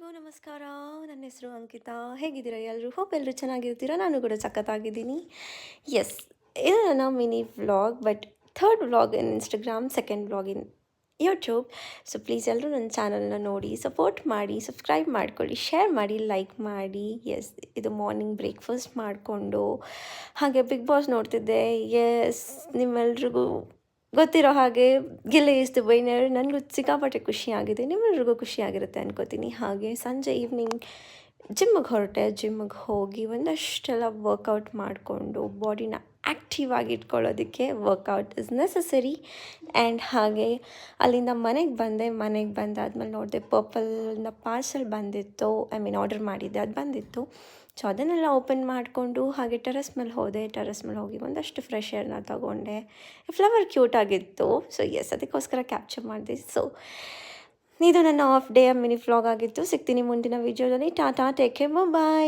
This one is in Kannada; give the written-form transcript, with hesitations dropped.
ಎಲ್ರಿಗೂ ನಮಸ್ಕಾರ. ನನ್ನ ಹೆಸರು ಅಂಕಿತಾ. ಹೇಗಿದ್ದೀರಾ ಎಲ್ಲರೂ? ಹೋಪ್ ಎಲ್ಲರೂ ಚೆನ್ನಾಗಿರ್ತೀರಾ. ನಾನು ಕೂಡ ಸಖತ್ತಾಗಿದ್ದೀನಿ. ಎಸ್, ಇದು ನನ್ನ mini vlog, but third vlog in Instagram, second vlog in YouTube. So please ಎಲ್ಲರೂ ನನ್ನ ಚಾನಲ್ನ ನೋಡಿ, ಸಪೋರ್ಟ್ ಮಾಡಿ, ಸಬ್ಸ್ಕ್ರೈಬ್ ಮಾಡ್ಕೊಳ್ಳಿ, ಶೇರ್ ಮಾಡಿ, ಲೈಕ್ ಮಾಡಿ. ಎಸ್, ಇದು ಮಾರ್ನಿಂಗ್ ಬ್ರೇಕ್ಫಾಸ್ಟ್ ಮಾಡಿಕೊಂಡು ಹಾಗೆ ಬಿಗ್ ಬಾಸ್ ನೋಡ್ತಿದ್ದೆ. ಎಸ್, ನಿಮ್ಮೆಲ್ರಿಗೂ ಗೊತ್ತಿರೋ ಹಾಗೆ ಗೆಲ್ಲೆ ಈಸ್ ದ ವಿನ್ನರ್. ನನಗೂ ಸಿಕ್ಕಾಪಟ್ಟೆ ಖುಷಿಯಾಗಿದೆ, ನಿಮ್ಮೆಲ್ರಿಗೂ ಖುಷಿಯಾಗಿರುತ್ತೆ ಅನ್ಕೋತೀನಿ. ಹಾಗೆ ಸಂಜೆ ಈವ್ನಿಂಗ್ ಜಿಮ್ಮಿಗೆ ಹೊರಟೆ. ಜಿಮ್ಮಿಗೆ ಹೋಗಿ ಒಂದಷ್ಟೆಲ್ಲ ವರ್ಕೌಟ್ ಮಾಡಿಕೊಂಡು ಬಾಡಿನ ಆ್ಯಕ್ಟಿವ್ ಆಗಿ ಇಟ್ಕೊಳ್ಳೋದಕ್ಕೆ ವರ್ಕೌಟ್ ಇಸ್ ನೆಸಸರಿ. ಆ್ಯಂಡ್ ಹಾಗೆ ಅಲ್ಲಿಂದ ಮನೆಗೆ ಬಂದೆ. ಮನೆಗೆ ಬಂದಾದ್ಮೇಲೆ ನೋಡಿದೆ ಪರ್ಪಲ್ನ ಪಾರ್ಸಲ್ ಬಂದಿತ್ತು. ಆರ್ಡರ್ ಮಾಡಿದ್ದೆ, ಅದು ಬಂದಿತ್ತು. ಸೊ ಅದನ್ನೆಲ್ಲ ಓಪನ್ ಮಾಡಿಕೊಂಡು ಹಾಗೆ ಟೆರೆಸ್ ಮೇಲೆ ಹೋದೆ. ಟೆರೆಸ್ ಮೇಲೆ ಹೋಗಿ ಒಂದಷ್ಟು ಫ್ರೆಶ್ ಏರ್ನ ತಗೊಂಡೆ. ಫ್ಲವರ್ ಕ್ಯೂಟ್ ಆಗಿತ್ತು. ಸೊ ಎಸ್, ಅದಕ್ಕೋಸ್ಕರ ಕ್ಯಾಪ್ಚರ್ ಮಾಡಿದೆ. ಸೊ ಇದು none of day mini vlog ಆಗಿತ್ತು. ಸಿಗ್ತೀನಿ ಮುಂದಿನ ವಿಡಿಯೋದಲ್ಲಿ. ಟಾಟಾ, ಟೇಕ್ ಕೇರ್, ಬಾಯ್.